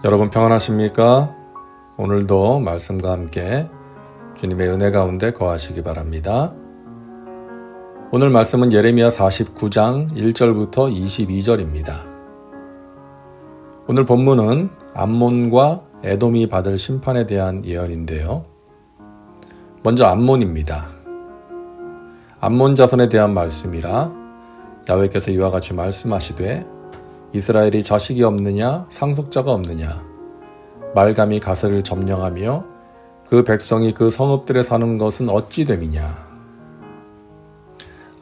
여러분 평안하십니까? 오늘도 말씀과 함께 주님의 은혜 가운데 거하시기 바랍니다. 오늘 말씀은 예레미야 49장 1절부터 22절입니다. 오늘 본문은 암몬과 에돔이 받을 심판에 대한 예언인데요. 먼저 암몬입니다. 암몬 자손에 대한 말씀이라 야훼께서 이와 같이 말씀하시되 이스라엘이 자식이 없느냐 상속자가 없느냐 말감이 갓을 점령하며 그 백성이 그 성읍들에 사는 것은 어찌 됨이냐.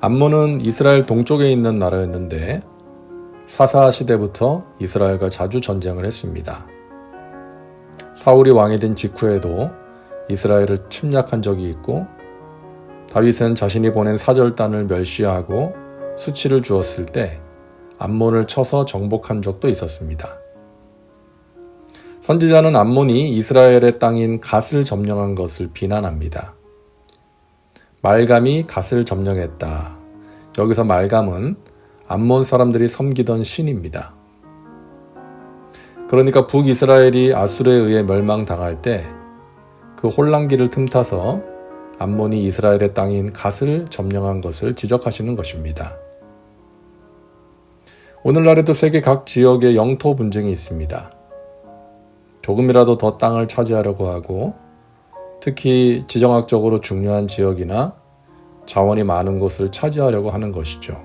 암몬은 이스라엘 동쪽에 있는 나라였는데 사사 시대부터 이스라엘과 자주 전쟁을 했습니다. 사울이 왕이 된 직후에도 이스라엘을 침략한 적이 있고 다윗은 자신이 보낸 사절단을 멸시하고 수치를 주었을 때 암몬을 쳐서 정복한 적도 있었습니다. 선지자는 암몬이 이스라엘의 땅인 갓을 점령한 것을 비난합니다. 말감이 갓을 점령했다. 여기서 말감은 암몬 사람들이 섬기던 신입니다. 그러니까 북이스라엘이 아수르에 의해 멸망당할 때 그 혼란기를 틈타서 암몬이 이스라엘의 땅인 갓을 점령한 것을 지적하시는 것입니다. 오늘날에도 세계 각 지역에 영토 분쟁이 있습니다. 조금이라도 더 땅을 차지하려고 하고 특히 지정학적으로 중요한 지역이나 자원이 많은 곳을 차지하려고 하는 것이죠.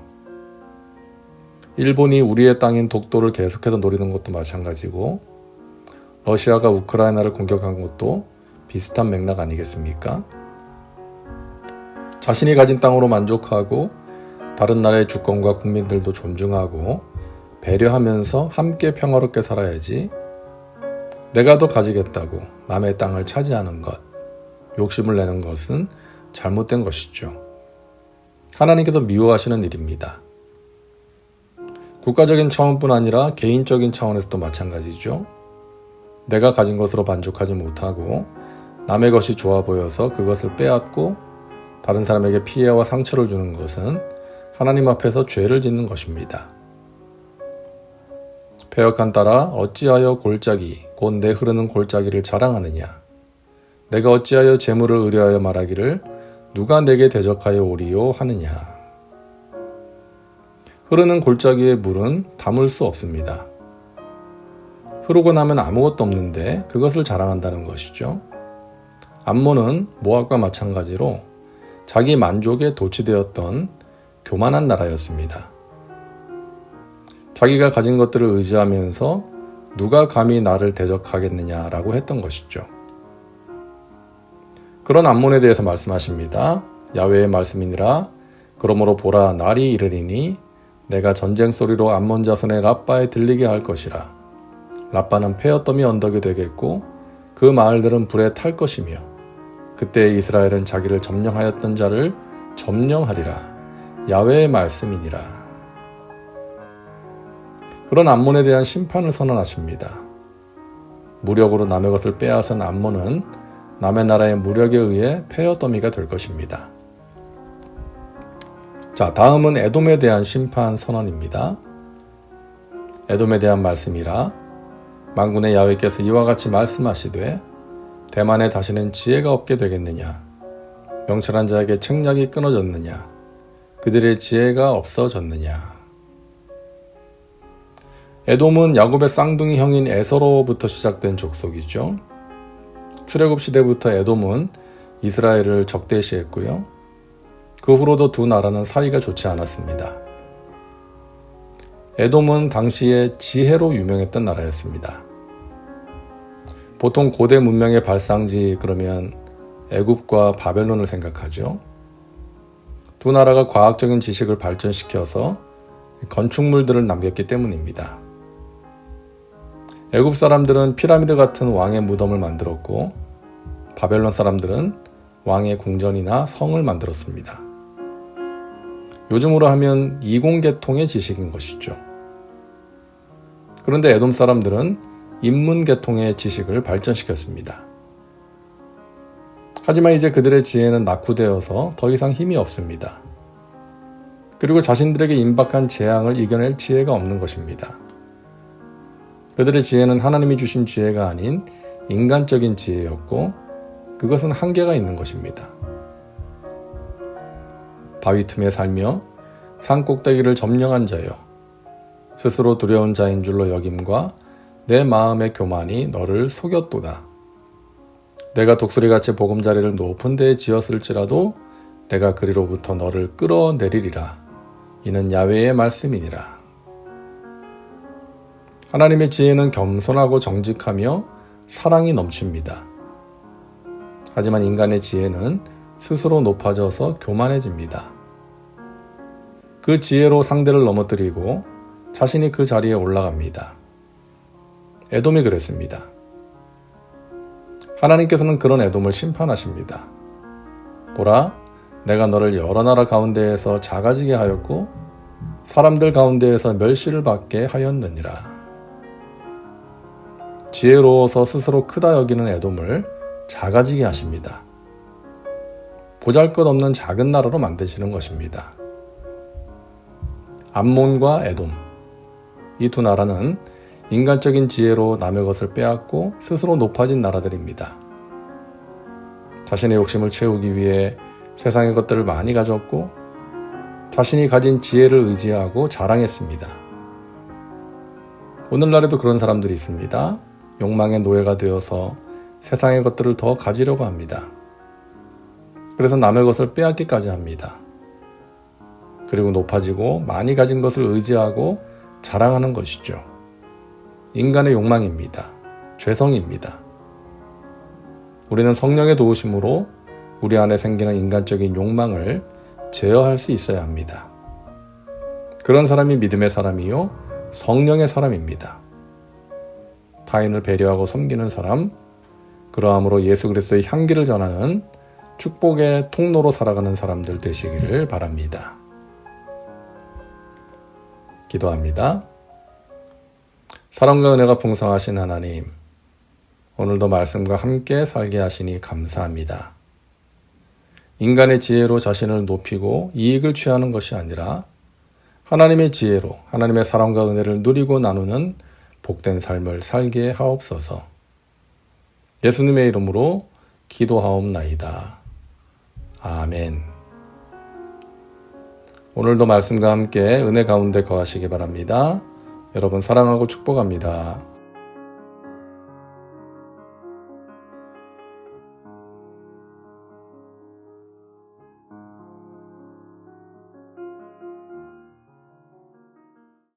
일본이 우리의 땅인 독도를 계속해서 노리는 것도 마찬가지고 러시아가 우크라이나를 공격한 것도 비슷한 맥락 아니겠습니까? 자신이 가진 땅으로 만족하고 다른 나라의 주권과 국민들도 존중하고 배려하면서 함께 평화롭게 살아야지 내가 더 가지겠다고 남의 땅을 차지하는 것, 욕심을 내는 것은 잘못된 것이죠. 하나님께서 미워하시는 일입니다. 국가적인 차원뿐 아니라 개인적인 차원에서도 마찬가지죠. 내가 가진 것으로 만족하지 못하고 남의 것이 좋아 보여서 그것을 빼앗고 다른 사람에게 피해와 상처를 주는 것은 하나님 앞에서 죄를 짓는 것입니다. 패역한 딸아 어찌하여 골짜기 곧 내 흐르는 골짜기를 자랑하느냐. 내가 어찌하여 재물을 의뢰하여 말하기를 누가 내게 대적하여 오리요 하느냐. 흐르는 골짜기의 물은 담을 수 없습니다. 흐르고 나면 아무것도 없는데 그것을 자랑한다는 것이죠. 암몬은 모압과 마찬가지로 자기 만족에 도취되었던 교만한 나라였습니다. 자기가 가진 것들을 의지하면서 누가 감히 나를 대적하겠느냐라고 했던 것이죠. 그런 암몬에 대해서 말씀하십니다. 야훼의 말씀이니라. 그러므로 보라 날이 이르리니 내가 전쟁 소리로 암몬 자손의 랍바에 들리게 할 것이라. 랍바는 페어더미 언덕이 되겠고 그 마을들은 불에 탈 것이며 그때 이스라엘은 자기를 점령하였던 자를 점령하리라. 야훼의 말씀이니라. 그런 암몬에 대한 심판을 선언하십니다. 무력으로 남의 것을 빼앗은 암몬은 남의 나라의 무력에 의해 페어더미가 될 것입니다. 자, 다음은 에돔에 대한 심판 선언입니다. 에돔에 대한 말씀이라. 만군의 야훼께서 이와 같이 말씀하시되 대만에 다시는 지혜가 없게 되겠느냐. 명철한 자에게 책략이 끊어졌느냐. 그들의 지혜가 없어졌느냐. 에돔은 야곱의 쌍둥이 형인 에서로부터 시작된 족속이죠. 출애굽 시대부터 에돔은 이스라엘을 적대시했고요. 그 후로도 두 나라는 사이가 좋지 않았습니다. 에돔은 당시에 지혜로 유명했던 나라였습니다. 보통 고대 문명의 발상지 그러면 애굽과 바벨론을 생각하죠. 두 나라가 과학적인 지식을 발전시켜서 건축물들을 남겼기 때문입니다. 애굽 사람들은 피라미드 같은 왕의 무덤을 만들었고 바벨론 사람들은 왕의 궁전이나 성을 만들었습니다. 요즘으로 하면 이공계통의 지식인 것이죠. 그런데 에돔 사람들은 인문계통의 지식을 발전시켰습니다. 하지만 이제 그들의 지혜는 낙후되어서 더 이상 힘이 없습니다. 그리고 자신들에게 임박한 재앙을 이겨낼 지혜가 없는 것입니다. 그들의 지혜는 하나님이 주신 지혜가 아닌 인간적인 지혜였고 그것은 한계가 있는 것입니다. 바위 틈에 살며 산 꼭대기를 점령한 자여, 스스로 두려운 자인 줄로 여김과 내 마음의 교만이 너를 속였도다. 내가 독수리같이 보금자리를 높은 데에 지었을지라도 내가 그리로부터 너를 끌어내리리라. 이는 야훼의 말씀이니라. 하나님의 지혜는 겸손하고 정직하며 사랑이 넘칩니다. 하지만 인간의 지혜는 스스로 높아져서 교만해집니다. 그 지혜로 상대를 넘어뜨리고 자신이 그 자리에 올라갑니다. 에돔이 그랬습니다. 하나님께서는 그런 에돔을 심판하십니다. 보라, 내가 너를 여러 나라 가운데에서 작아지게 하였고 사람들 가운데에서 멸시를 받게 하였느니라. 지혜로워서 스스로 크다 여기는 에돔을 작아지게 하십니다. 보잘것없는 작은 나라로 만드시는 것입니다. 암몬과 에돔, 이 두 나라는 인간적인 지혜로 남의 것을 빼앗고 스스로 높아진 나라들입니다. 자신의 욕심을 채우기 위해 세상의 것들을 많이 가졌고 자신이 가진 지혜를 의지하고 자랑했습니다. 오늘날에도 그런 사람들이 있습니다. 욕망의 노예가 되어서 세상의 것들을 더 가지려고 합니다. 그래서 남의 것을 빼앗기까지 합니다. 그리고 높아지고 많이 가진 것을 의지하고 자랑하는 것이죠. 인간의 욕망입니다. 죄성입니다. 우리는 성령의 도우심으로 우리 안에 생기는 인간적인 욕망을 제어할 수 있어야 합니다. 그런 사람이 믿음의 사람이요, 성령의 사람입니다. 타인을 배려하고 섬기는 사람, 그러함으로 예수 그리스도의 향기를 전하는 축복의 통로로 살아가는 사람들 되시기를 바랍니다. 기도합니다. 사랑과 은혜가 풍성하신 하나님, 오늘도 말씀과 함께 살게 하시니 감사합니다. 인간의 지혜로 자신을 높이고 이익을 취하는 것이 아니라 하나님의 지혜로 하나님의 사랑과 은혜를 누리고 나누는 복된 삶을 살게 하옵소서. 예수님의 이름으로 기도하옵나이다. 아멘. 오늘도 말씀과 함께 은혜 가운데 거하시기 바랍니다. 여러분 사랑하고 축복합니다.